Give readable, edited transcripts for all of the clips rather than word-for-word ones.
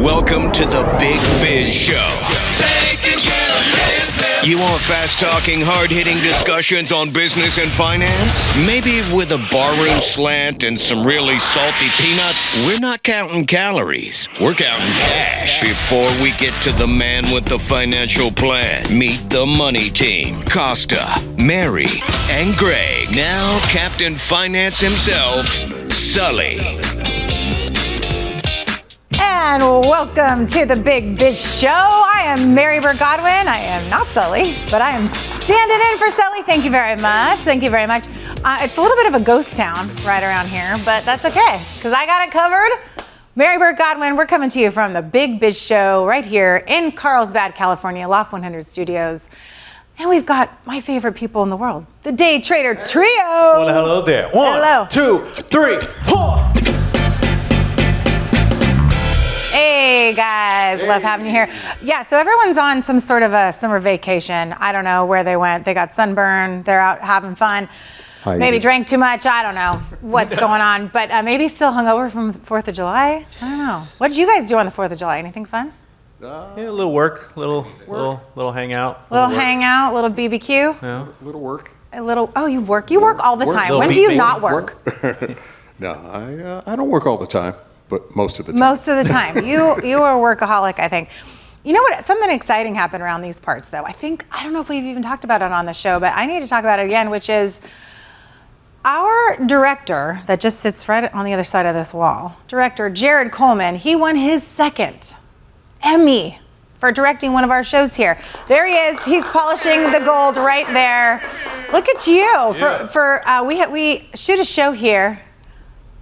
Welcome to the Big Biz Show. Taking care of business. You want fast-talking, hard-hitting discussions on business and finance? Maybe with a barroom slant and some really salty peanuts? We're not counting calories. We're counting cash. Before we get to the man with the financial plan, meet the money team. Costa, Mary, and Greg. Now Captain Finance himself, Sully. And welcome to the Big Biz Show. I am Burt Godwin. I am not Sully, but I am standing in for Sully. Thank you very much. Thank you very much. It's a little bit of a ghost town right around here, but that's okay, because I got it covered. Burt Godwin, we're coming to you from the Big Biz Show right here in Carlsbad, California, Loft 100 Studios. And we've got my favorite people in the world, the Day Trader Trio. Well, hello there. One, two, three, four. Hey guys, love having you here. Yeah, so everyone's on some sort of a summer vacation. I don't know where they went. They got sunburned. They're out having fun. Maybe drank too much. I don't know what's going on, but maybe still hungover from 4th of July. I don't know. What did you guys do on the 4th of July? Anything fun? Yeah, a little work, little hangout. Little hangout, little BBQ. Yeah. Little work. A little. Oh, you work. You work all the time. When do you not work? No, I don't work all the time. But most of the time. Most of the time. You are a workaholic, I think. You know what? Something exciting happened around these parts, though. I don't know if we've even talked about it on the show, but I need to talk about it again, which is our director that just sits right on the other side of this wall, director Jared Coleman, he won his second Emmy for directing one of our shows here. There he is. He's polishing the gold right there. Look at you. Yeah. We shoot a show here.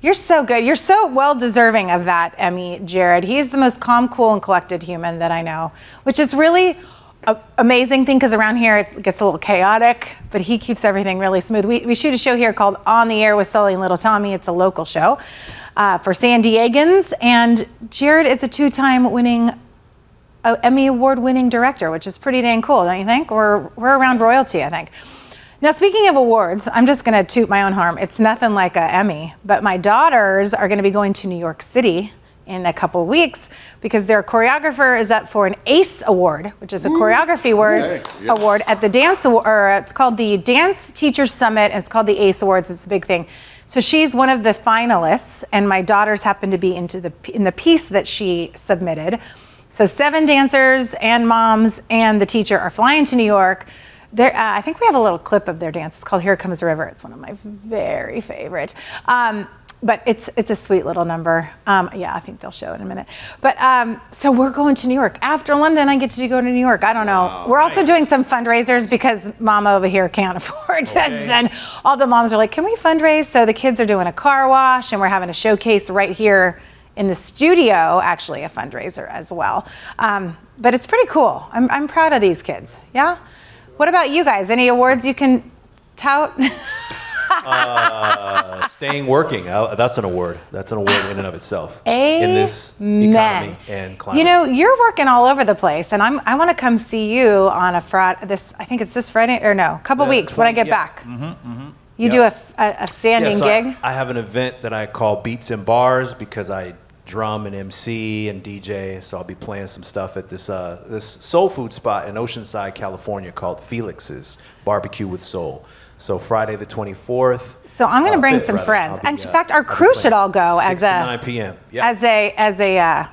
You're so good. You're so well deserving of that Emmy, Jared. He's the most calm, cool, and collected human that I know, which is really an amazing thing, because around here it gets a little chaotic, but he keeps everything really smooth. We shoot a show here called On the Air with Sully and Little Tommy. It's a local show for San Diegans, and Jared is a two-time Emmy Award-winning director, which is pretty dang cool, don't you think? We're around royalty, I think. Now, speaking of awards, I'm just going to toot my own horn. It's nothing like an Emmy, but my daughters are going to be going to New York City in a couple weeks because their choreographer is up for an ACE Award, which is a choreography award at the dance, or it's called the Dance Teacher Summit, and it's called the ACE Awards. It's a big thing. So she's one of the finalists, and my daughters happen to be in the piece that she submitted. So 7 dancers and moms and the teacher are flying to New York. I think we have a little clip of their dance. It's called Here Comes the River. It's one of my very favorite. But it's a sweet little number. Yeah, I think they'll show it in a minute. But so we're going to New York. After London, I get to go to New York. I don't know. Wow, we're also doing some fundraisers because Mama over here can't afford to send. All the moms are like, can we fundraise? So the kids are doing a car wash, and we're having a showcase right here in the studio, actually a fundraiser as well. But it's pretty cool. I'm proud of these kids. Yeah? What about you guys? Any awards you can tout? Staying working. That's an award. That's an award in and of itself. In this economy and climate. You know, you're working all over the place, and I want to come see you on a Friday. I think it's this Friday, or no, a couple weeks when I get back. You do a standing gig? I have an event that I call Beats and Bars because I drum and MC and DJ, so I'll be playing some stuff at this soul food spot in Oceanside, California called Felix's Barbecue with Soul. So Friday the 24th. So I'm going to bring some friends. And in fact, our crew should all go 6 to 9 p.m. Yep. as a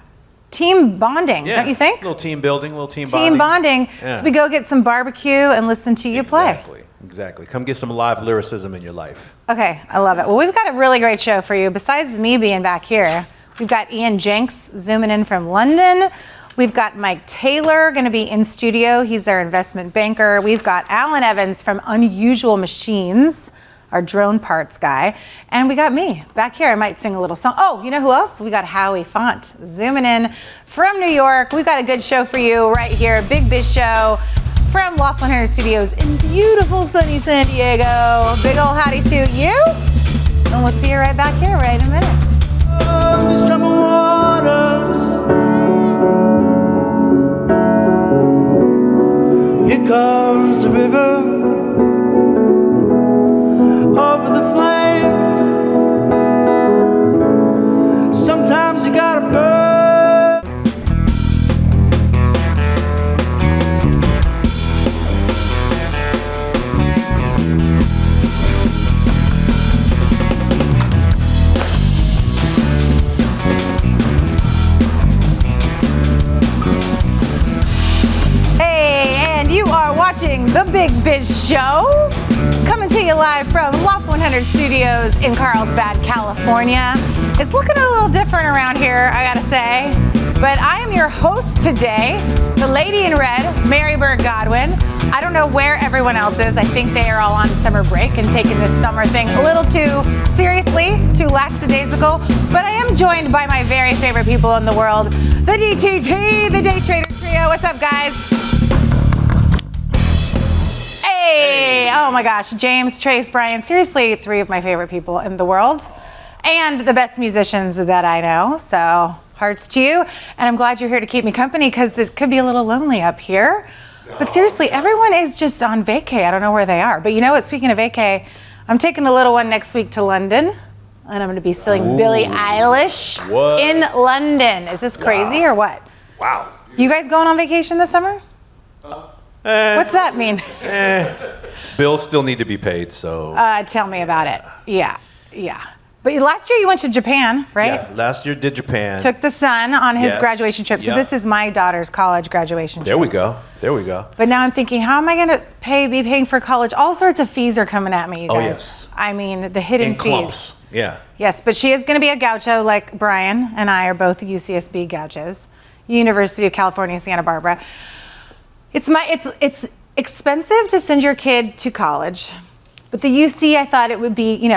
team bonding, don't you think? A little team building, a little team bonding. Yeah. So we go get some barbecue and listen to you play. Exactly. Come get some live lyricism in your life. Okay, I love it. Well, we've got a really great show for you. Besides me being back here, we've got Ian Jenks zooming in from London. We've got Mike Taylor going to be in studio. He's our investment banker. We've got Allan Evans from Unusual Machines, our drone parts guy. And we got me back here. I might sing a little song. Oh, you know who else? We got Howie Font zooming in from New York. We've got a good show for you right here. Big Biz Show from Loft 100 Studios in beautiful sunny San Diego. Big ol' howdy to you. And we'll see you right back here right in a minute. These troubled waters. Here comes the river over the flames. Sometimes you gotta burn. watching The Big Biz Show, coming to you live from Loft 100 Studios in Carlsbad, California. It's looking a little different around here, I gotta say. But I am your host today, the lady in red, Mary Burt Godwin. I don't know where everyone else is. I think they are all on summer break and taking this summer thing a little too seriously, too lackadaisical. But I am joined by my very favorite people in the world, the DTT, the Day Trader Trio. What's up, guys? Hey! Oh my gosh, James, Trace, Brian, seriously, three of my favorite people in the world. And the best musicians that I know, so hearts to you. And I'm glad you're here to keep me company because it could be a little lonely up here. But seriously, everyone is just on vacay. I don't know where they are. But you know what, speaking of vacay, I'm taking the little one next week to London. And I'm going to be singing Billie Eilish in London. Is this crazy or what? Wow. You guys going on vacation this summer? What's that mean? Bills still need to be paid, so. Tell me about it. Yeah. But last year you went to Japan, right? Yeah, last year did Japan. Took the son on his Yes. graduation trip. So Yeah. this is my daughter's college graduation trip. There we go. But now I'm thinking, how am I going to be paying for college? All sorts of fees are coming at me, you guys. Oh, yes. I mean, the hidden In fees. clumps. Yeah. Yes, but she is going to be a gaucho like Brian and I are both UCSB gauchos, University of California, Santa Barbara. It's expensive to send your kid to college, but the UC, I thought it would be,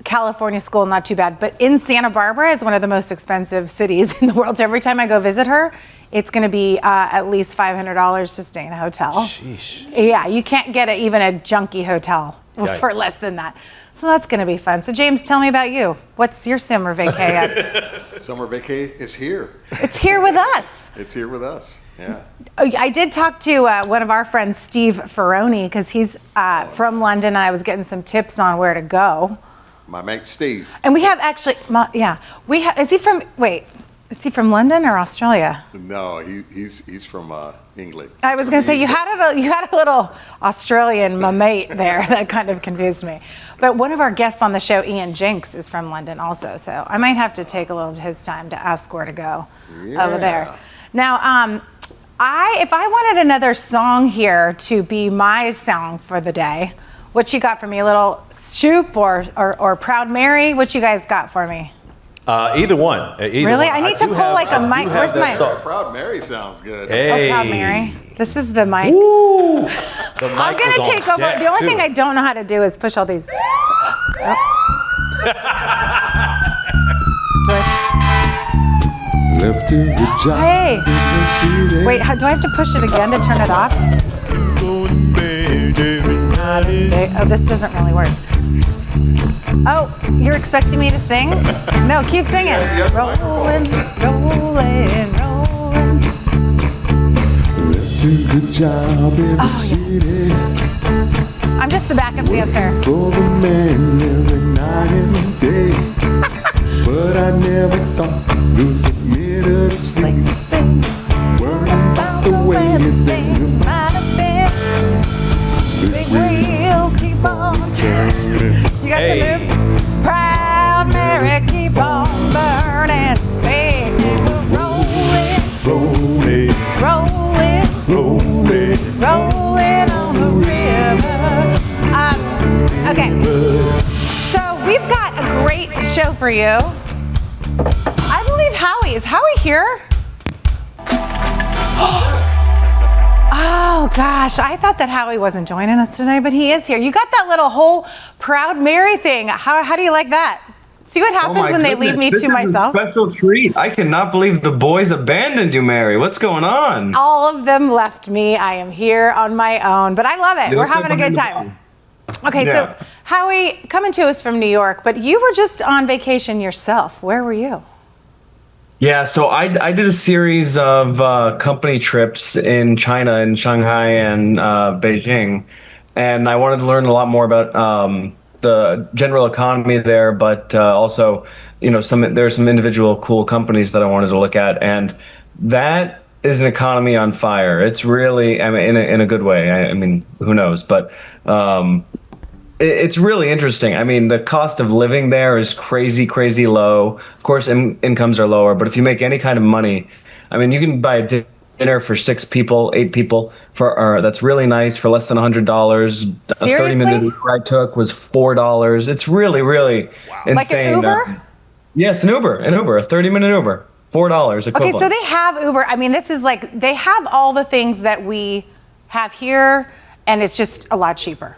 California school, not too bad. But in Santa Barbara is one of the most expensive cities in the world. So every time I go visit her, it's going to be at least $500 to stay in a hotel. Sheesh. Yeah, you can't get even a junky hotel for Yikes. less than that. So that's going to be fun. So James, tell me about you. What's your summer vacay at? Summer vacay is here. It's here with us. It's here with us. Yeah. I did talk to one of our friends, Steve Ferroni, because he's from London, and I was getting some tips on where to go. My mate Steve. And we have actually, is he from London or Australia? No, he's from England. I was going to say, you had a little Australian mate there that kind of confused me. But one of our guests on the show, Ian Jenks, is from London also. So I might have to take a little of his time to ask where to go over there. Now, if I wanted another song here to be my song for the day, what you got for me? A little Shoop or Proud Mary? What you guys got for me? Either one. Really? I need to pull like a mic. Where's my? Proud Mary sounds good. Hey. Oh, Proud Mary. This is the mic. Ooh, the mic I'm gonna is on take over. deck, The only too. thing I don't know how to do is push all these. Oh. Do I Left to the job. Hey. Wait, do I have to push it again to turn it off? Oh, this doesn't really work. Oh, you're expecting me to sing? No, keep singing. Rolling, rolling, rolling. Left to the job in the city. I'm just the backup dancer. For the man every night and day. But I never thought lose a minute of sleep. Worrying about the way things might have been. Big wheels keep on turning. You got the moves? Proud Mary, keep on burning. Baby, we're rolling, rolling, rolling, rolling. rolling on the river. Okay, so we've got a great show for you. I believe Howie. Is Howie here? Oh gosh, I thought that Howie wasn't joining us today, but he is here. You got that little whole Proud Mary thing. How do you like that? See what happens when they leave me to myself? This is a special treat. I cannot believe the boys abandoned you, Mary. What's going on? All of them left me. I am here on my own, but I love it. We're having a good time. Okay, Yeah. so Howie, coming to us from New York, but you were just on vacation yourself. Where were you? Yeah, so I did a series of company trips in China, in Shanghai and Beijing, and I wanted to learn a lot more about the general economy there, but also, there's some individual cool companies that I wanted to look at, and that is an economy on fire. It's really, I mean, in a good way. I mean, who knows? But it's really interesting. I mean, the cost of living there is crazy, crazy low. Of course, incomes are lower, but if you make any kind of money, I mean, you can buy a dinner for 6 people, 8 people that's really nice for less than $100. A Seriously? 30-minute Uber I took was $4. It's really, really insane. Like an Uber? Yes, an Uber, a 30-minute Uber, $4 equivalent. Okay, so they have Uber. I mean, this is like, they have all the things that we have here, and it's just a lot cheaper.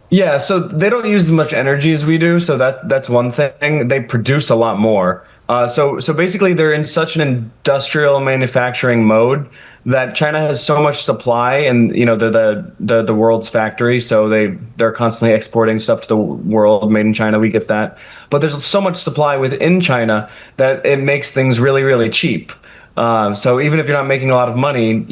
Yeah, so they don't use as much energy as we do, so that's one thing. They produce a lot more. So basically, they're in such an industrial manufacturing mode that China has so much supply, and they're the world's factory, so they're constantly exporting stuff to the world, made in China. We get that, but there's so much supply within China that it makes things really, really cheap. So even if you're not making a lot of money,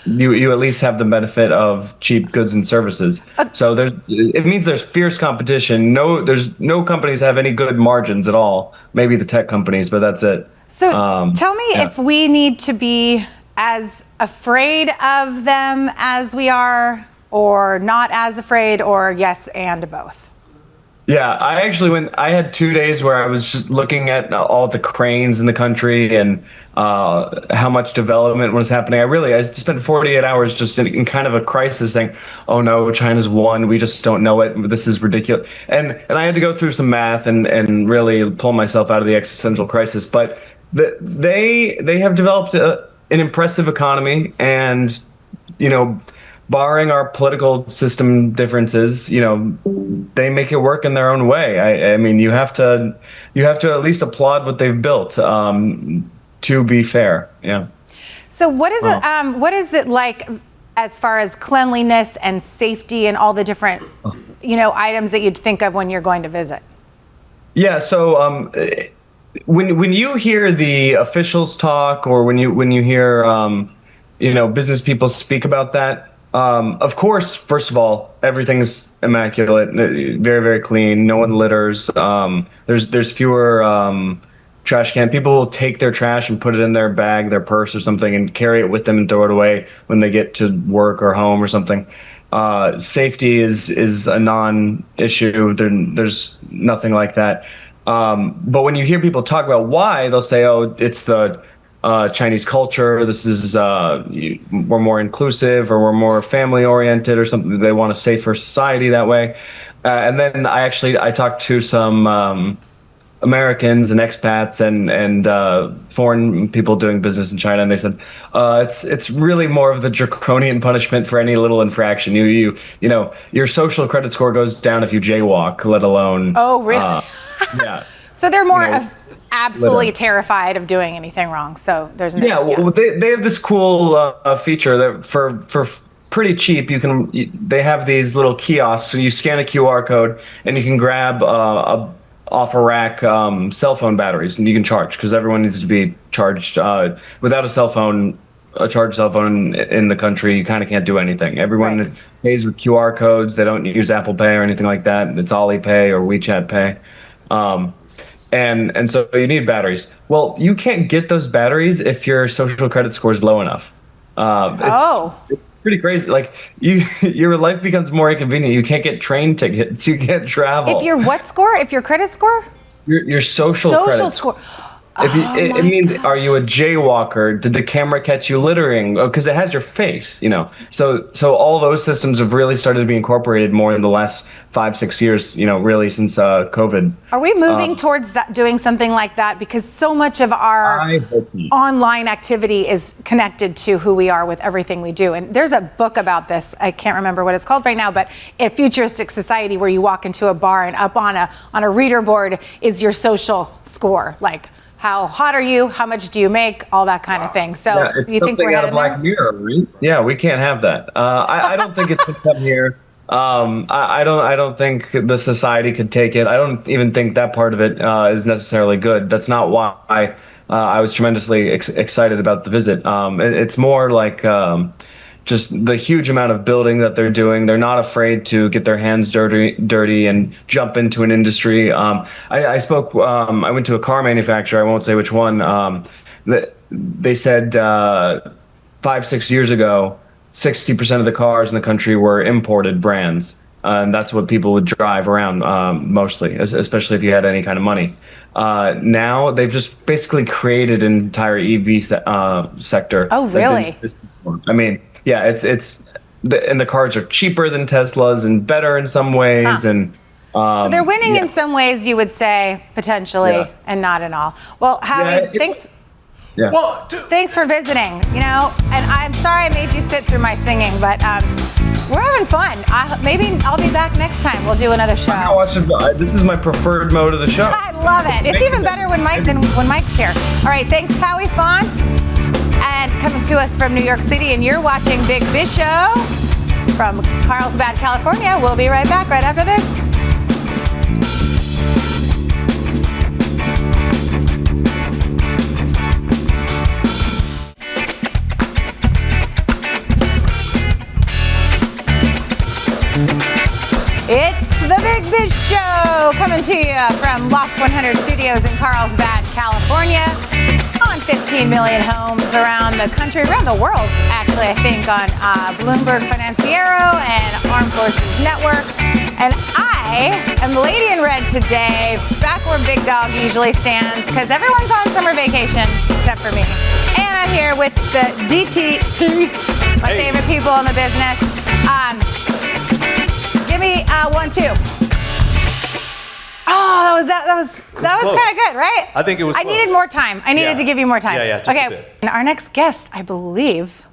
you at least have the benefit of cheap goods and services. So it means there's fierce competition. There's no companies have any good margins at all. Maybe the tech companies, but that's it. So tell me if we need to be as afraid of them as we are, or not as afraid, or yes and both. Yeah, I had 2 days where I was just looking at all the cranes in the country and how much development was happening. I spent 48 hours just in kind of a crisis saying, oh no, China's won. We just don't know it. This is ridiculous. And I had to go through some math and really pull myself out of the existential crisis. But they have developed an impressive economy, and, barring our political system differences, they make it work in their own way. I mean, you have to at least applaud what they've built. To be fair, yeah. So what is it? What is it like as far as cleanliness and safety and all the different, items that you'd think of when you're going to visit? Yeah. So when you hear the officials talk, or when you hear business people speak about that. Of course, first of all, everything's immaculate, very, very clean. No one litters. There's fewer trash can. People will take their trash and put it in their bag, their purse or something, and carry it with them and throw it away when they get to work or home or something. Safety is a non-issue. There's nothing like that. But when you hear people talk about why, they'll say, oh, it's the Chinese culture. This is we're more inclusive, or we're more family oriented, or something. They want a safer society that way. And then I talked to some Americans and expats and foreign people doing business in China, and they said it's really more of the draconian punishment for any little infraction. Your social credit score goes down if you jaywalk, let alone. Oh, really? Yeah. So they're more absolutely terrified of doing anything wrong. So there's no. Yeah, well, they have this cool feature that for pretty cheap they have these little kiosks. So you scan a QR code and you can grab off a rack cell phone batteries, and you can charge, because everyone needs to be charged. Without a charged cell phone in the country, you kind of can't do anything. Everyone pays with QR codes. They don't use Apple Pay or anything like that. It's Alipay or WeChat Pay. And so you need batteries. Well, you can't get those batteries if your social credit score is low enough. It's pretty crazy. Like your life becomes more inconvenient. You can't get train tickets. You can't travel. If your what score? If your credit score? Your social credit score. It means, are you a jaywalker? Did the camera catch you littering? Because it has your face, So all those systems have really started to be incorporated more in the last 5-6 years, really since COVID. Are we moving towards doing something like that? Because so much of our online activity is connected to who we are with everything we do. And there's a book about this. I can't remember what it's called right now, but a futuristic society where you walk into a bar and up on a reader board is your social score, like how hot are you? How much do you make? All that kind of thing. So you think we're headed there? Black Mirror, right? Yeah, we can't have that. I don't think it's come here. I don't think the society could take it. I don't even think that part of it is necessarily good. That's not why I was tremendously excited about the visit. It's more like just the huge amount of building that they're doing. They're not afraid to get their hands dirty and jump into an industry. I went to a car manufacturer. I won't say which one. They said 5-6 years ago, 60% of the cars in the country were imported brands. And that's what people would drive around mostly, especially if you had any kind of money. now they've just basically created an entire EV sector. Oh, really? I mean, yeah, and the cars are cheaper than Teslas and better in some ways, and so they're winning in some ways, you would say, potentially, and not in all. Well, Howie, thanks. Yeah. Thanks for visiting. And I'm sorry I made you sit through my singing, but we're having fun. Maybe I'll be back next time. We'll do another show. This is my preferred mode of the show. I love it. It's even better when Mike's here. All right, thanks, Howie Font, and coming to us from New York City, and you're watching Big Biz Show from Carlsbad, California. We'll be right back right after this. It's the Big Biz Show coming to you from Loft 100 Studios in Carlsbad, California, on 15 million homes around the country, around the world, actually, I think, on Bloomberg Financiero and Armed Forces Network. And I am the lady in red today, back where Big Dog usually stands, because everyone's on summer vacation except for me. And I'm here with the DTT, my favorite people in the business. Give me 1, 2. Oh, that was kind of good, right? I think it was. I needed more time. I needed to give you more time. Yeah, just a bit. And our next guest, I believe,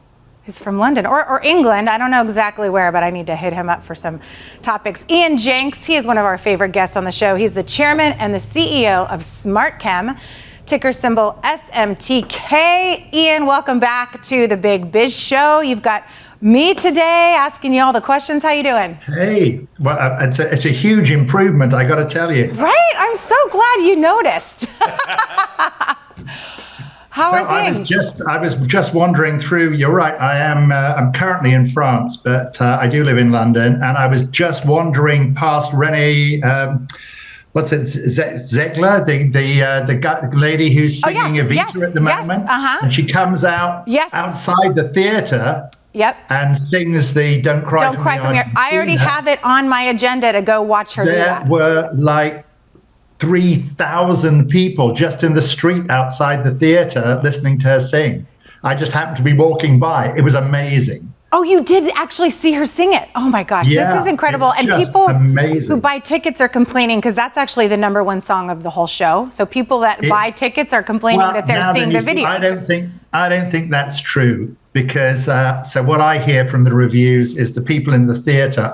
is from London or England. I don't know exactly where, but I need to hit him up for some topics. Ian Jenks, he is one of our favorite guests on the show. He's the chairman and the CEO of SmartKem, ticker symbol SMTK. Ian, welcome back to the Big Biz Show. You've got me today asking you all the questions. How you doing? Hey, well, it's a huge improvement, I got to tell you. Right? I'm so glad you noticed. How are things? I was just wandering through. You're right. I'm currently in France, but I do live in London, and I was just wandering past Renee. What's it? Zegler, the lady who's singing Evita at the moment, and she comes out outside the theater. Yep. And sings the Don't Cry For Me. I already have it on my agenda to go watch her do that. There were like 3,000 people just in the street outside the theater listening to her sing. I just happened to be walking by. It was amazing. Oh, you did actually see her sing it. Oh my gosh, this is incredible. And people who buy tickets are complaining because that's actually the #1 song of the whole show. So people that buy tickets are complaining that they're seeing the video. I don't think that's true. Because so what I hear from the reviews is the people in the theater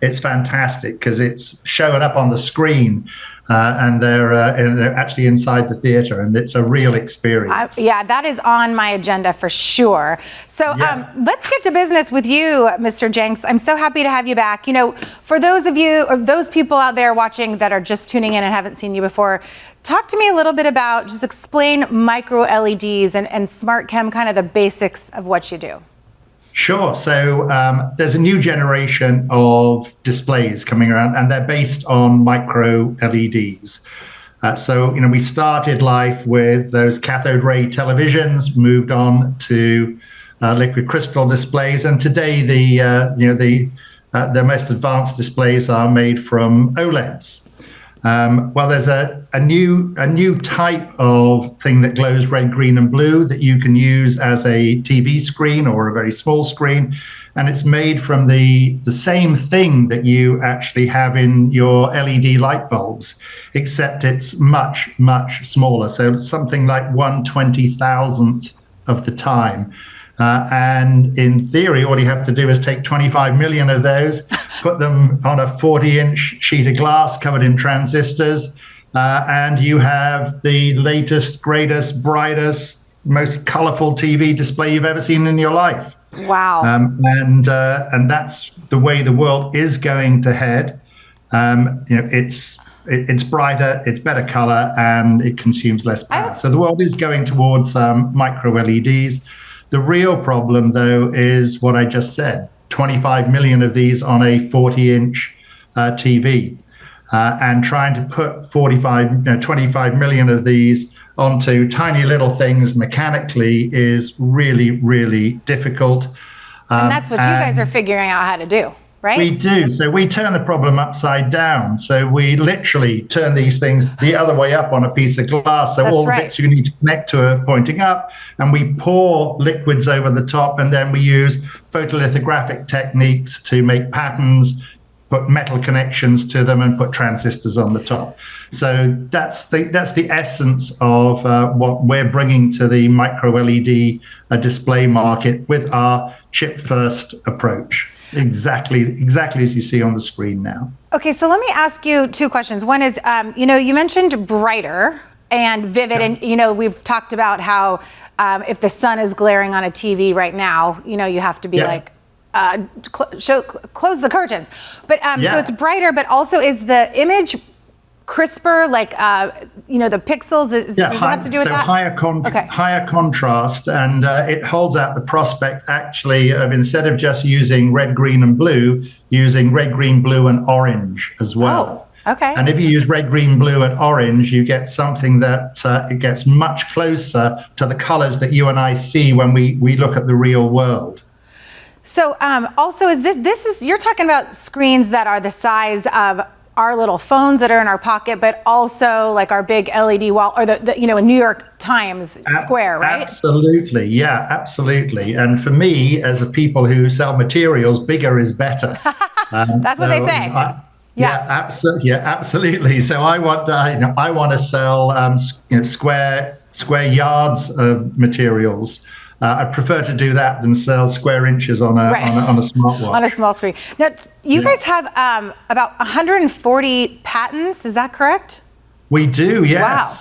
it's fantastic because it's showing up on the screen and they're actually inside the theater and it's a real experience. That is on my agenda for sure. So let's get to business with you, Mr. Jenks. I'm so happy to have you back. For those of you, or those people out there watching that are just tuning in and haven't seen you before, talk to me a little bit about, just explain micro LEDs and SmartKem, kind of the basics of what you do. Sure. So there's a new generation of displays coming around, and they're based on micro LEDs. So we started life with those cathode ray televisions, moved on to liquid crystal displays, and today the most advanced displays are made from OLEDs. Well, there's a new type of thing that glows red, green, and blue that you can use as a TV screen or a very small screen, and it's made from the same thing that you actually have in your LED light bulbs, except it's much, much smaller. So something like 1/20,000th of the time. And in theory, all you have to do is take 25 million of those, put them on a 40-inch sheet of glass covered in transistors, and you have the latest, greatest, brightest, most colorful TV display you've ever seen in your life. Wow. And that's the way the world is going to head. It's brighter, it's better color, and it consumes less power. So the world is going towards micro LEDs. The real problem, though, is what I just said, 25 million of these on a 40-inch TV. And trying to put 25 million of these onto tiny little things mechanically is really, really difficult. And that's what you guys are figuring out how to do. right? We do. So we turn the problem upside down. So we literally turn these things the other way up on a piece of glass. So That's all the right. bits you need to connect to are pointing up, and we pour liquids over the top, and then we use photolithographic techniques to make patterns, put metal connections to them, and put transistors on the top. So that's the essence of what we're bringing to the micro LED display market with our chip first approach. Exactly as you see on the screen now. Okay, so let me ask you two questions. One is, you mentioned brighter and vivid, and we've talked about how if the sun is glaring on a TV right now, you have to be like, close the curtains. But so it's brighter, but also is the image crisper, like the pixels? Does it have to do with that? Higher contrast, and it holds out the prospect actually of, instead of just using red, green, and blue, using red, green, blue, and orange as well. Oh, okay. And if you use red, green, blue, and orange, you get something that it gets much closer to the colors that you and I see when we look at the real world. So also, you're talking about screens that are the size of our little phones that are in our pocket, but also like our big LED wall, or the a New York Times square, right? Absolutely, yeah, absolutely. And for me, as a people who sell materials, bigger is better. That's what they say. Absolutely. So I want to sell square yards of materials. I prefer to do that than sell square inches on a smartwatch. On a small screen. Now, you guys have about 140 patents, is that correct? We do, yes. Wow.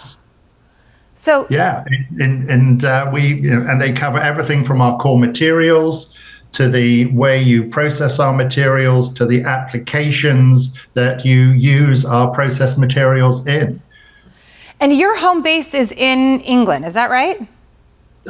So and they cover everything from our core materials to the way you process our materials to the applications that you use our processed materials in. And your home base is in England, is that right?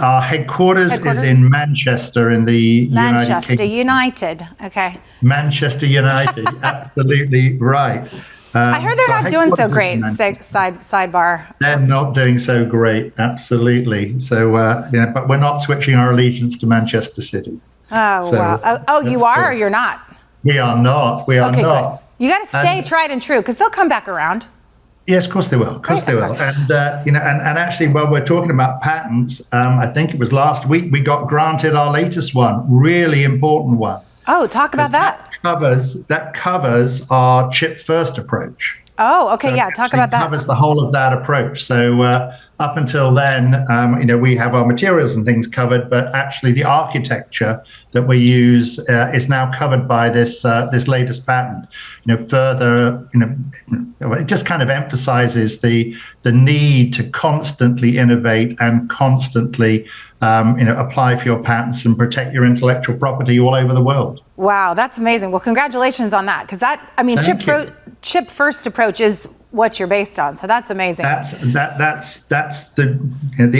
Our headquarters is in Manchester in the United Kingdom. United. Okay. Manchester United. Absolutely right. I heard they're not doing so great. Sidebar. They're not doing so great. Absolutely. So, but we're not switching our allegiance to Manchester City. Oh, wow. Oh, you are, or you're not? We are not. We are not. Good. You got to stay tried and true, because they'll come back around. Yes, of course they will. Of course they will. And and actually, while we're talking about patents, I think it was last week we got granted our latest one, really important one. Oh, talk about that. That covers our chip first approach. Oh, okay, so talk about that. Covers the whole of that approach. So up until then, we have our materials and things covered, but actually the architecture that we use is now covered by this latest patent. Further, it just kind of emphasizes the need to constantly innovate and constantly apply for your patents and protect your intellectual property all over the world. Wow, that's amazing. Well, congratulations on that, because chip first approach is what you're based on. So that's amazing. That's the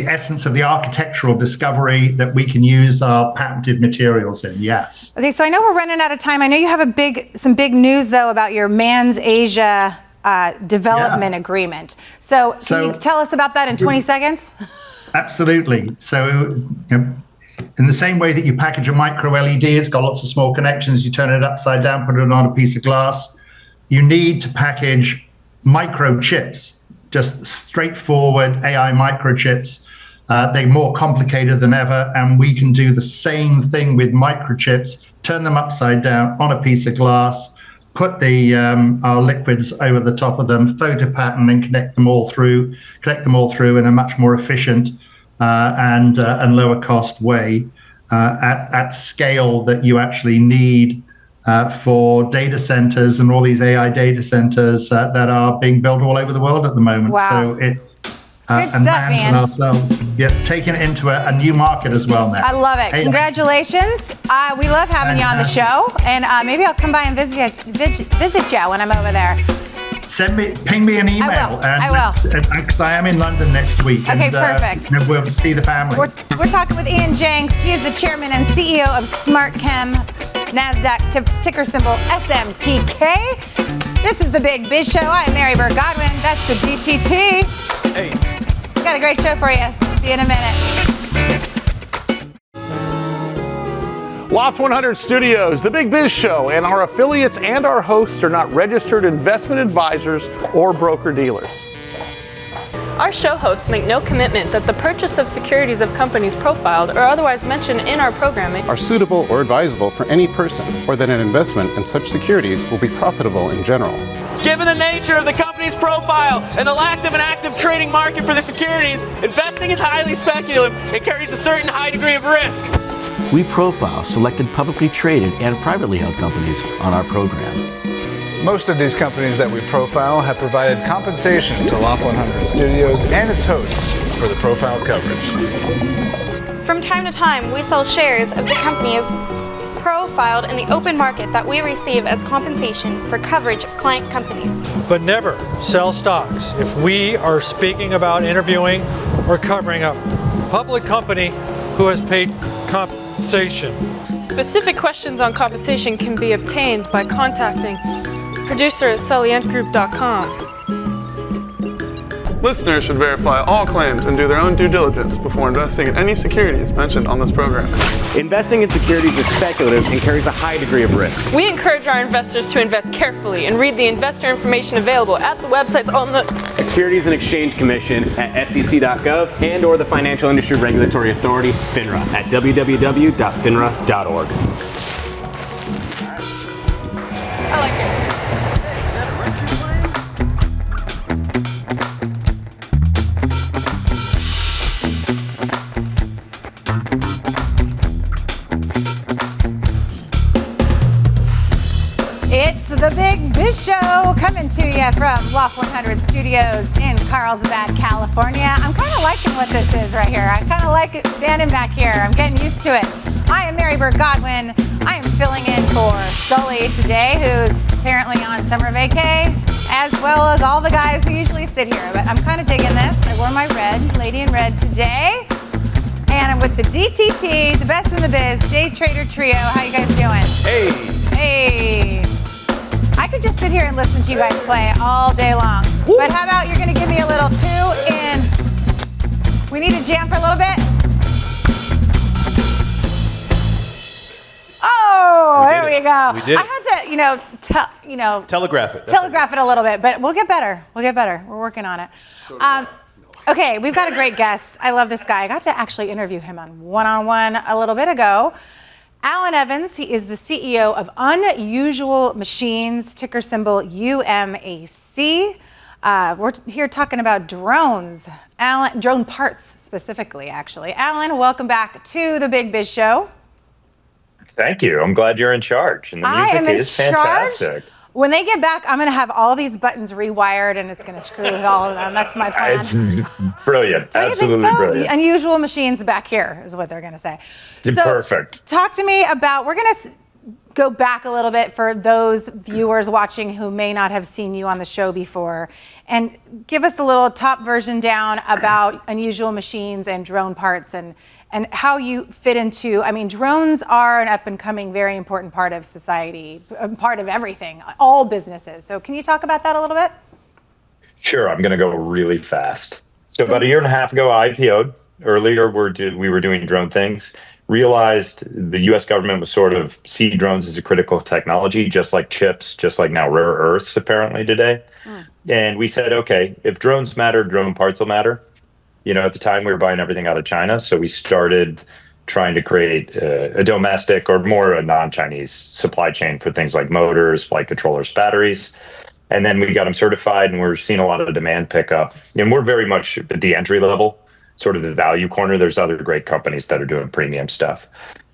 essence of the architectural discovery that we can use our patented materials in. Yes. Okay, so I know we're running out of time. I know you have some big news though about your Mans Asia development agreement. So can you tell us about that in 20 seconds? Absolutely. So in the same way that you package a micro LED, it's got lots of small connections. You turn it upside down, put it on a piece of glass. You need to package microchips, just straightforward AI microchips. They're more complicated than ever, and we can do the same thing with microchips, turn them upside down on a piece of glass, put our liquids over the top of them, photo pattern, and connect them all through in a much more efficient and lower cost way at scale that you actually need for data centers and all these AI data centers that are being built all over the world at the moment. Wow. So and Mans and ourselves, taking it into a new market as well now. I love it. Congratulations. We love having you on the show, and maybe I'll come by and visit you when I'm over there. Ping me an email. I will. Because I am in London next week. Okay, perfect. We'll see the family. We're talking with Ian Jenks. He is the chairman and CEO of SmartKem, NASDAQ ticker symbol SMTK. This is the Big Biz Show. I'm Burt Godwin. That's the DTT. Hey. Got a great show for you. See you in a minute. Loft 100 Studios, The Big Biz Show, and our affiliates and our hosts are not registered investment advisors or broker-dealers. Our show hosts make no commitment that the purchase of securities of companies profiled or otherwise mentioned in our programming are suitable or advisable for any person, or that an investment in such securities will be profitable in general. Given the nature of the company's profile and the lack of an active trading market for the securities, investing is highly speculative and carries a certain high degree of risk. We profile selected publicly traded and privately held companies on our program. Most of these companies that we profile have provided compensation to Loft 100 Studios and its hosts for the profile coverage. From time to time, we sell shares of the companies profiled in the open market that we receive as compensation for coverage of client companies. But never sell stocks if we are speaking about interviewing or covering a public company who has paid compensation. Specific questions on compensation can be obtained by contacting producer at sullyandgroup.com. Listeners should verify all claims and do their own due diligence before investing in any securities mentioned on this program. Investing in securities is speculative and carries a high degree of risk. We encourage our investors to invest carefully and read the investor information available at the websites on the Securities and Exchange Commission at sec.gov and or the Financial Industry Regulatory Authority, FINRA, at www.finra.org. I like it. It's the Big Biz Show coming to you from Loft 100 Studios in Carlsbad, California. I'm kind of liking what this is right here. I kind of like it standing back here. I'm getting used to it. I am Burt Godwin. I am filling in for Sully today, who's apparently on summer vacay, as well as all the guys who usually sit here. But I'm kind of digging this. I wore my red, lady in red today. And I'm with the DTT, the best in the biz, day trader trio. How you guys doing? Hey. Hey. I could just sit here and listen to you guys play all day long. But how about you're going to give me a little two in. We need a jam for a little bit. Oh, there we go. We did it. I had to, Telegraph it. Telegraph it a little bit, but we'll get better. We're working on it. Okay, we've got a great guest. I love this guy. I got to actually interview him on one-on-one a little bit ago. Allan Evans, he is the CEO of Unusual Machines, ticker symbol UMAC. We're here talking about drones, Allan, drone parts specifically, actually. Allan, welcome back to the Big Biz Show. Thank you. I'm glad you're in charge. And the music is fantastic. When they get back, I'm going to have all these buttons rewired, and it's going to screw with all of them. That's my plan. It's brilliant. Absolutely brilliant. Unusual Machines back here is what they're going to say. Perfect. Talk to me about, we're going to go back a little bit for those viewers watching who may not have seen you on the show before, and give us a little top version down about Unusual Machines and drone parts and how you fit into, drones are an up and coming, very important part of society, part of everything, all businesses. So can you talk about that a little bit? Sure. I'm going to go really fast. So about a year and a half ago, I IPO'd. Earlier, we were doing drone things. Realized the U.S. government was sort of see drones as a critical technology, just like chips, just like now rare earths apparently today. And we said, okay, if drones matter, drone parts will matter. At the time we were buying everything out of China. So we started trying to create a domestic or more a non-Chinese supply chain for things like motors, flight controllers, batteries. And then we got them certified, and we're seeing a lot of demand pick up. And we're very much at the entry level, sort of the value corner. There's other great companies that are doing premium stuff.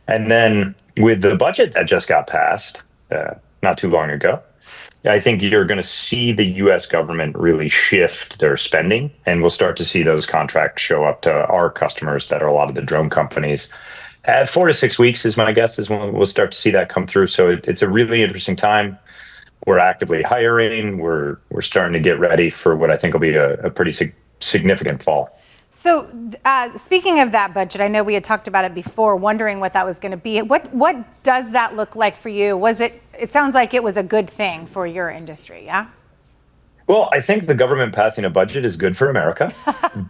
And then with the budget that just got passed not too long ago, I think you're going to see the U.S. government really shift their spending, and we'll start to see those contracts show up to our customers that are a lot of the drone companies. At 4 to 6 weeks is my guess is when we'll start to see that come through. So it's a really interesting time. We're actively hiring. We're starting to get ready for what I think will be a pretty significant fall. So speaking of that budget, I know we had talked about it before, wondering what that was going to be. What does that look like for you? It sounds like it was a good thing for your industry, yeah? Well, I think the government passing a budget is good for America,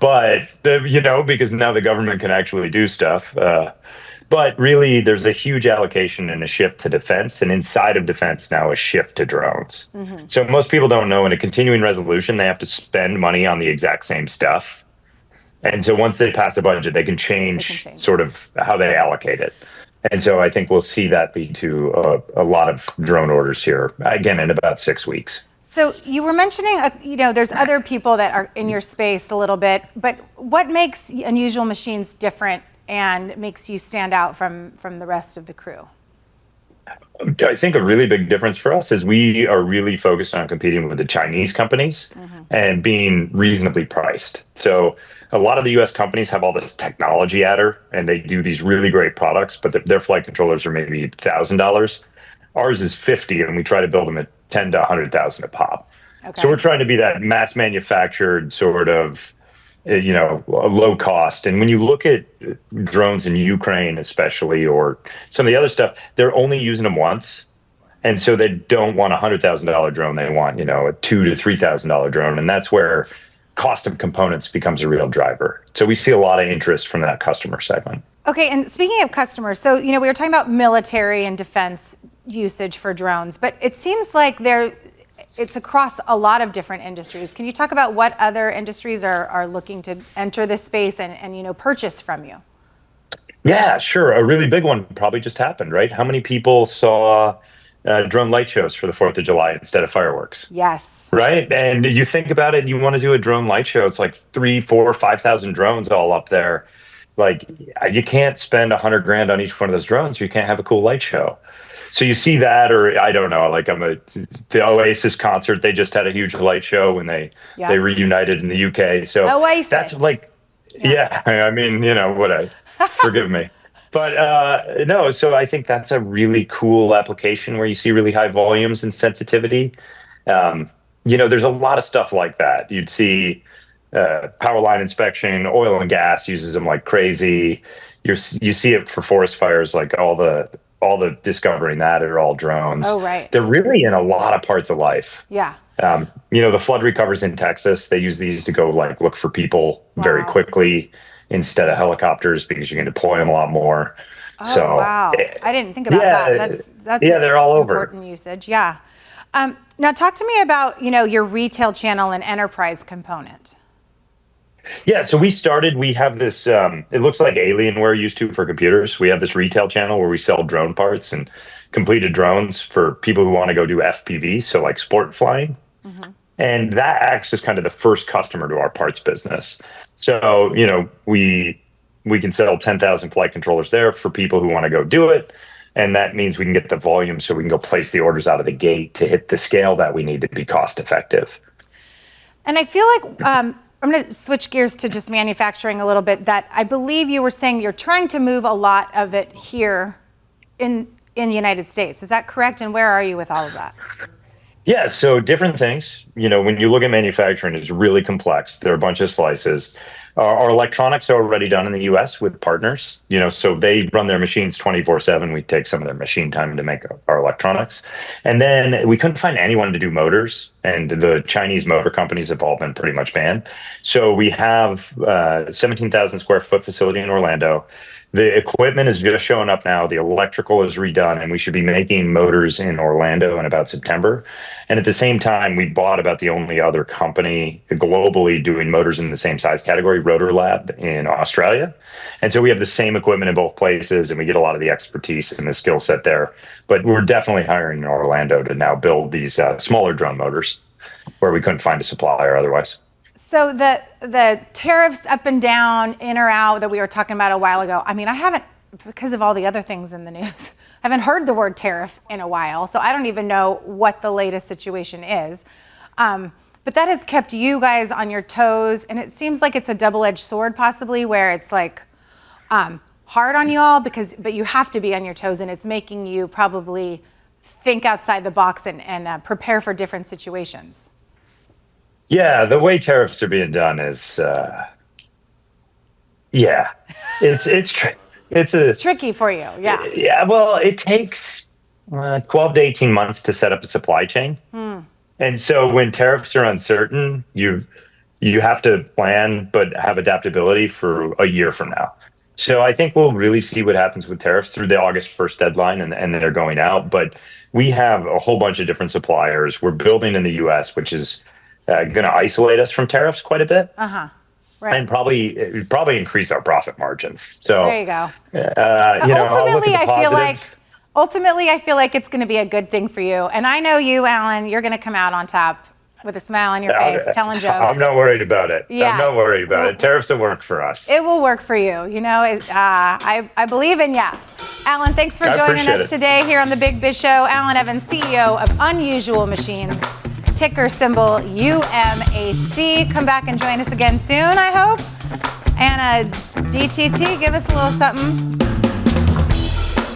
but because now the government can actually do stuff. But really, there's a huge allocation and a shift to defense, and inside of defense now a shift to drones. So most people don't know in a continuing resolution, they have to spend money on the exact same stuff. And so once they pass a budget, they can change sort of how they allocate it. And so I think we'll see that lead to a lot of drone orders here, again, in about 6 weeks. So you were mentioning, there's other people that are in your space a little bit, but what makes Unusual Machines different and makes you stand out from the rest of the crew? I think a really big difference for us is we are really focused on competing with the Chinese companies and being reasonably priced. So a lot of the US companies have all this technology adder and they do these really great products, but their flight controllers are maybe $1,000. Ours is $50, and we try to build them at $10,000 to $100,000 a pop. Okay. So we're trying to be that mass manufactured sort of, low cost. And when you look at drones in Ukraine, especially, or some of the other stuff, they're only using them once. And so they don't want a $100,000 drone. They want, a $2,000 to $3,000 drone. And that's where cost of components becomes a real driver. So we see a lot of interest from that customer segment. Okay. And speaking of customers, so, we were talking about military and defense usage for drones, but it seems like it's across a lot of different industries. Can you talk about what other industries are looking to enter this space and purchase from you? Yeah, sure. A really big one probably just happened, right? How many people saw drone light shows for the 4th of July instead of fireworks? Yes. Right? And you think about it, you want to do a drone light show, it's like 3,000, 4,000, 5,000 drones all up there. Like, you can't spend $100,000 on each one of those drones, or you can't have a cool light show. So you see that, or I don't know, like the Oasis concert, they just had a huge light show when they reunited in the UK. So Oasis. That's like, forgive me. But no, so I think that's a really cool application where you see really high volumes and sensitivity. There's a lot of stuff like that. You'd see power line inspection, oil and gas uses them like crazy. You see it for forest fires, like all the discovering that are all drones. Oh, right. They're really in a lot of parts of life. Yeah. The flood recovers in Texas. They use these to go look for people very quickly instead of helicopters, because you can deploy them a lot more. Oh, so, wow. I didn't think about that. That's they're all over. Important usage. Yeah. Now talk to me about, your retail channel and enterprise component. Yeah, so we have this, it looks like Alienware used to for computers. We have this retail channel where we sell drone parts and completed drones for people who want to go do FPV, so like sport flying. And that acts as kind of the first customer to our parts business. So, we can sell 10,000 flight controllers there for people who want to go do it. And that means we can get the volume so we can go place the orders out of the gate to hit the scale that we need to be cost effective. And I feel like, I'm going to switch gears to just manufacturing a little bit. That I believe you were saying you're trying to move a lot of it here in the United States. Is that correct? And where are you with all of that? Yeah, so different things. When you look at manufacturing, it's really complex. There are a bunch of slices. Our electronics are already done in the U.S. with partners, so they run their machines 24/7. We take some of their machine time to make our electronics. And then we couldn't find anyone to do motors, and the Chinese motor companies have all been pretty much banned. So we have a 17,000 square foot facility in Orlando. The equipment is just showing up now. The electrical is redone, and we should be making motors in Orlando in about September. And at the same time, we bought about the only other company globally doing motors in the same size category, Rotor Lab in Australia. And so we have the same equipment in both places, and we get a lot of the expertise and the skill set there. But we're definitely hiring in Orlando to now build these smaller drone motors where we couldn't find a supplier otherwise. So the tariffs up and down, in or out, that we were talking about a while ago, I haven't, because of all the other things in the news, I haven't heard the word tariff in a while, so I don't even know what the latest situation is. But that has kept you guys on your toes, and it seems like it's a double-edged sword possibly, where it's hard on you all, but you have to be on your toes, and it's making you probably think outside the box and prepare for different situations. Yeah, the way tariffs are being done is, it's tricky for you. Yeah. Yeah. Well, it takes 12 to 18 months to set up a supply chain. And so when tariffs are uncertain, you have to plan but have adaptability for a year from now. So I think we'll really see what happens with tariffs through the August 1st deadline, and they're going out. But we have a whole bunch of different suppliers. We're building in the U.S., which is going to isolate us from tariffs quite a bit. Right. And probably increase our profit margins. So there you go. Ultimately, I feel like it's going to be a good thing for you. And I know you, Allan, you're going to come out on top with a smile on your face, telling jokes. I'm not worried about it. Yeah. I'm not worried about it. Tariffs will work for us. It will work for you. You know, I believe in you. Allan, thanks for joining us today here on The Big Biz Show. Allan Evans, CEO of Unusual Machines, ticker symbol UMAC. Come back and join us again soon, I hope. And DTT, give us a little something.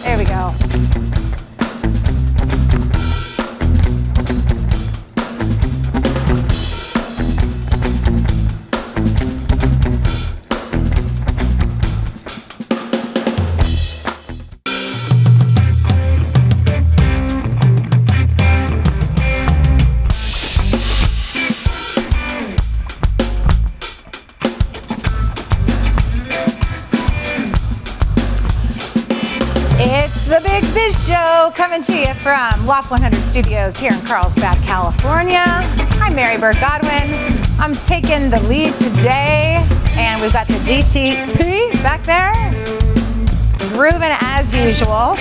There we go. The Big Biz Show coming to you from Loft 100 Studios here in Carlsbad, California. I'm Burt Godwin. I'm taking the lead today, and we've got the DTT back there, grooving as usual.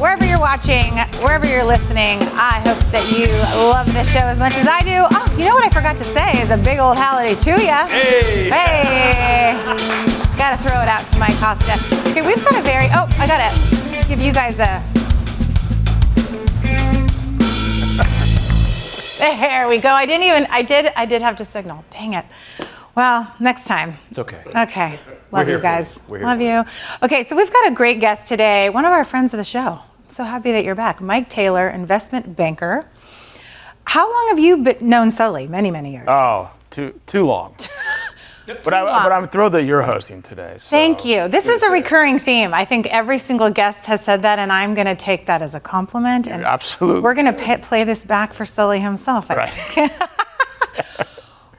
Wherever you're watching, wherever you're listening, I hope that you love this show as much as I do. Oh, you know what I forgot to say is a big old holiday to ya. Hey! Gotta throw it out to Mike Costa. Okay, we've got a I gotta give you guys a... There we go. I did have to signal. Dang it. Well, next time. It's okay. Okay. Love you guys. Love you. Okay, so we've got a great guest today, one of our friends of the show. I'm so happy that you're back. Mike Taylor, investment banker. How long have you known Sully? Many, many years. Oh, too long. But I'm thrilled that you're hosting today. So. Thank you. This is a recurring theme. I think every single guest has said that, and I'm going to take that as a compliment. And absolutely. We're going to play this back for Sully himself, I think.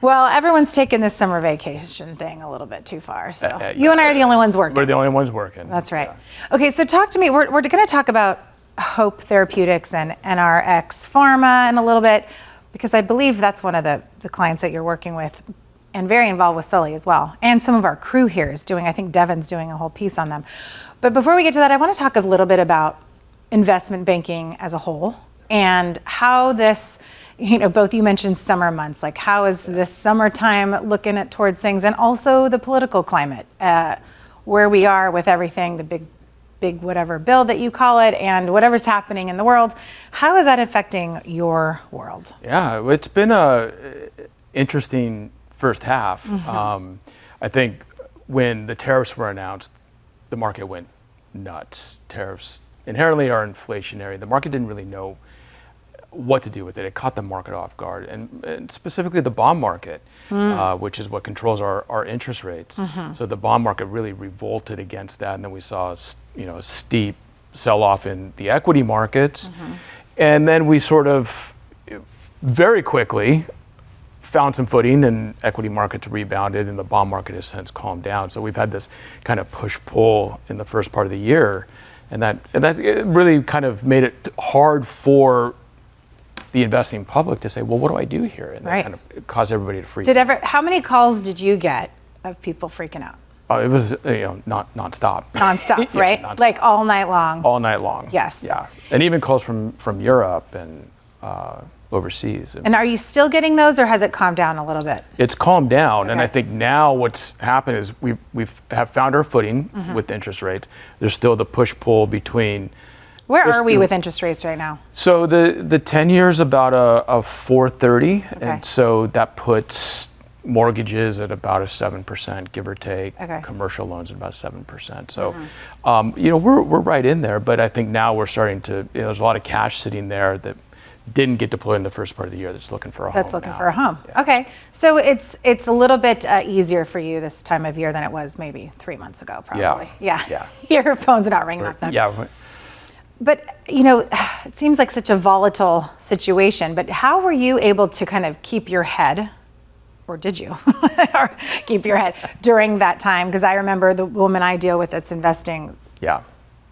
Well, everyone's taking this summer vacation thing a little bit too far. So you and I are the only ones working. We're the only ones working. That's right. Yeah. Okay, so talk to me. We're going to talk about Hope Therapeutics and NRX Pharma in a little bit, because I believe that's one of the clients that you're working with and very involved with Sully as well. And some of our crew here is doing, I think Devin's doing a whole piece on them. But before we get to that, I want to talk a little bit about investment banking as a whole and how this, both you mentioned summer months, like how is this summertime looking at towards things, and also the political climate, where we are with everything, the big whatever bill that you call it, and whatever's happening in the world. How is that affecting your world? Yeah, it's been a interesting first half. Mm-hmm. I think when the tariffs were announced, the market went nuts. Tariffs inherently are inflationary. The market didn't really know what to do with it. It caught the market off guard, and specifically the bond market, which is what controls our interest rates. Mm-hmm. So the bond market really revolted against that, and then we saw a steep sell-off in the equity markets, and then we sort of very quickly found some footing, and equity markets rebounded, and the bond market has since calmed down. So we've had this kind of push-pull in the first part of the year, and that it really kind of made it hard for the investing public to say, well, what do I do here? And that kind of caused everybody to freak out. How many calls did you get of people freaking out? It was nonstop. Nonstop, Yeah, right? nonstop. Like all night long. All night long. Yes. Yeah, and even calls from Europe and overseas. And are you still getting those, or has it calmed down a little bit? It's calmed down, and I think now what's happened is we have found our footing with interest rates. There's still the push-pull between. Where are we with interest rates right now? So the 10-year's about a 4.30, and so that puts mortgages at about a 7%, give or take. Commercial loans at about 7%. So, we're right in there, but I think now we're starting to. There's a lot of cash sitting there that didn't get deployed in the first part of the year. That's looking for a home. That's looking for a home. Yeah. Okay, so it's a little bit easier for you this time of year than it was maybe 3 months ago, probably. Yeah. Your phone's not ringing off then. Yeah. But, it seems like such a volatile situation, but how were you able to kind of keep your head, or did you keep your head during that time? Because I remember the woman I deal with that's investing. Yeah.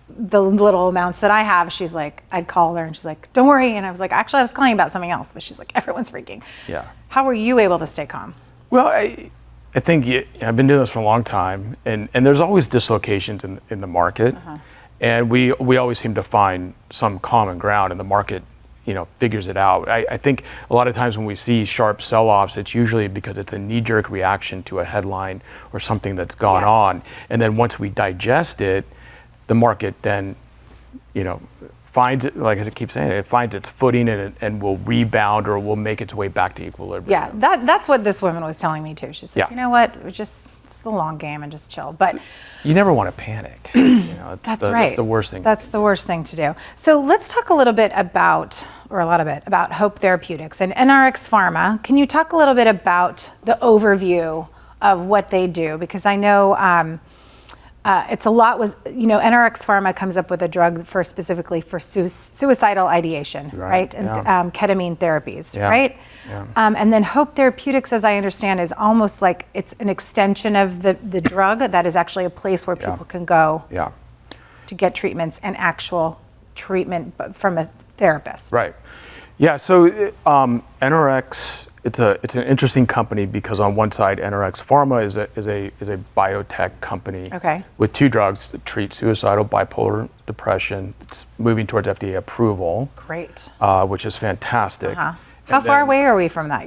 The little amounts that I have, she's like, I'd call her and she's like, don't worry. And I was like, actually, I was calling about something else, but she's like, everyone's freaking. Yeah. How were you able to stay calm? Well, I think I've been doing this for a long time, and there's always dislocations in the market. And we always seem to find some common ground, and the market, figures it out. I think a lot of times when we see sharp sell-offs, it's usually because it's a knee-jerk reaction to a headline or something that's gone on. And then once we digest it, the market then, finds it, like as I keep saying, it finds its footing and will rebound or will make its way back to equilibrium. Yeah, that's what this woman was telling me too. She's like, you know what, it's the long game and just chill. But you never want to panic. That's right. That's the worst thing. That's the worst thing to do. So let's talk a little bit about Hope Therapeutics and NRX Pharma. Can you talk a little bit about the overview of what they do? Because I know it's a lot with, NRX Pharma comes up with a drug specifically for suicidal ideation, right? And ketamine therapies, right? Yeah. And then Hope Therapeutics, as I understand, is almost like it's an extension of the drug that is actually a place where people can go to get treatments and actual treatment from a therapist. Right. Yeah, so NRX, it's an interesting company because on one side, NRX Pharma is a biotech company with two drugs to treat suicidal bipolar depression. It's moving towards FDA approval. Great. Which is fantastic. How far away are we from that?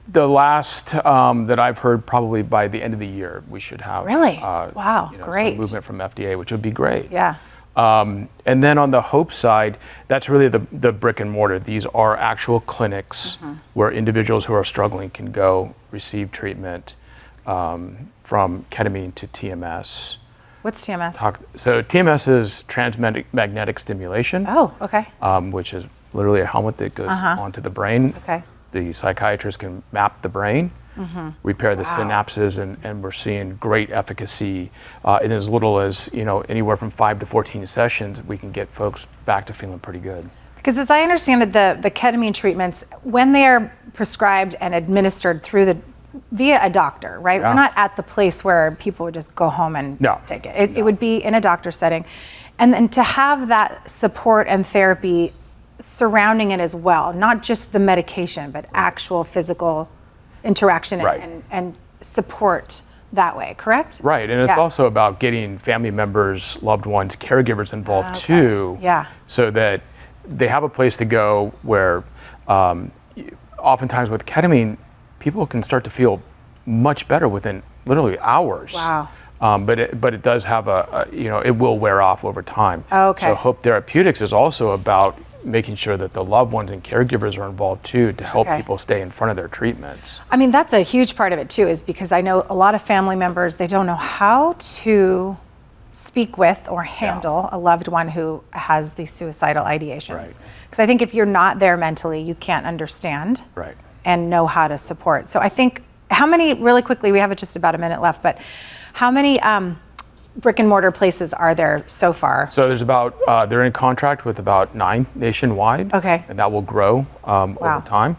The last that I've heard, probably by the end of the year, we should have wow, great. some movement from FDA, which would be great. Yeah. And then on the Hope side, that's really the brick and mortar. These are actual clinics where individuals who are struggling can go receive treatment from ketamine to TMS. What's TMS? So TMS is transmagnetic stimulation. Oh, okay. Which is literally a helmet that goes onto the brain. Okay. The psychiatrist can map the brain, repair the synapses, and we're seeing great efficacy in as little as anywhere from 5 to 14 sessions. We can get folks back to feeling pretty good. Because as I understand it, the ketamine treatments, when they are prescribed and administered via a doctor, right? Yeah. We're not at the place where people would just go home and take it. It would be in a doctor setting, and then to have that support and therapy surrounding it as well, not just the medication, but actual physical interaction and support that way, correct? Right, and it's also about getting family members, loved ones, caregivers involved too, so that they have a place to go where oftentimes with ketamine, people can start to feel much better within literally hours. Wow. But it does have it will wear off over time. Okay. So Hope Therapeutics is also about making sure that the loved ones and caregivers are involved too to help people stay in front of their treatments. I mean, that's a huge part of it too, is because I know a lot of family members, they don't know how to speak with or handle a loved one who has these suicidal ideations. Because I think if you're not there mentally, you can't understand and know how to support. So I think, how many, really quickly, we have just about a minute left, but how many brick and mortar places are there so far? So there's about, they're in contract with about 9 nationwide. Okay. And that will grow over time.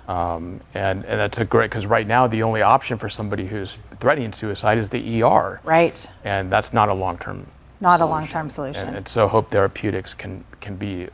And that's a great, because right now the only option for somebody who's threatening suicide is the ER. Right. And that's not a long-term Not a long-term solution. And so Hope Therapeutics can be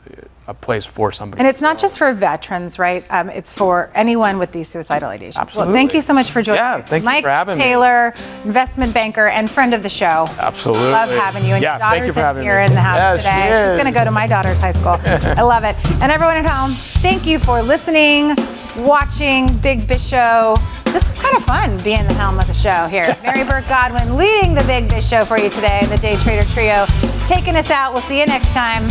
a place for somebody. And it's not just for veterans, right? It's for anyone with these suicidal ideations. Absolutely. Well, thank you so much for joining us. Thank you for having Mike Taylor, investment banker and friend of the show. Absolutely. Love having you. And your thank you daughter's for having here me. in the house Yes, today. she is. She's going to go to my daughter's high school. I love it. And everyone at home, thank you for listening, watching Big Biz Show. This was kind of fun being the helm of the show here. Mary Burt Godwin leading the Big Biz Show for you today, the Day Trader Trio taking us out. We'll see you next time.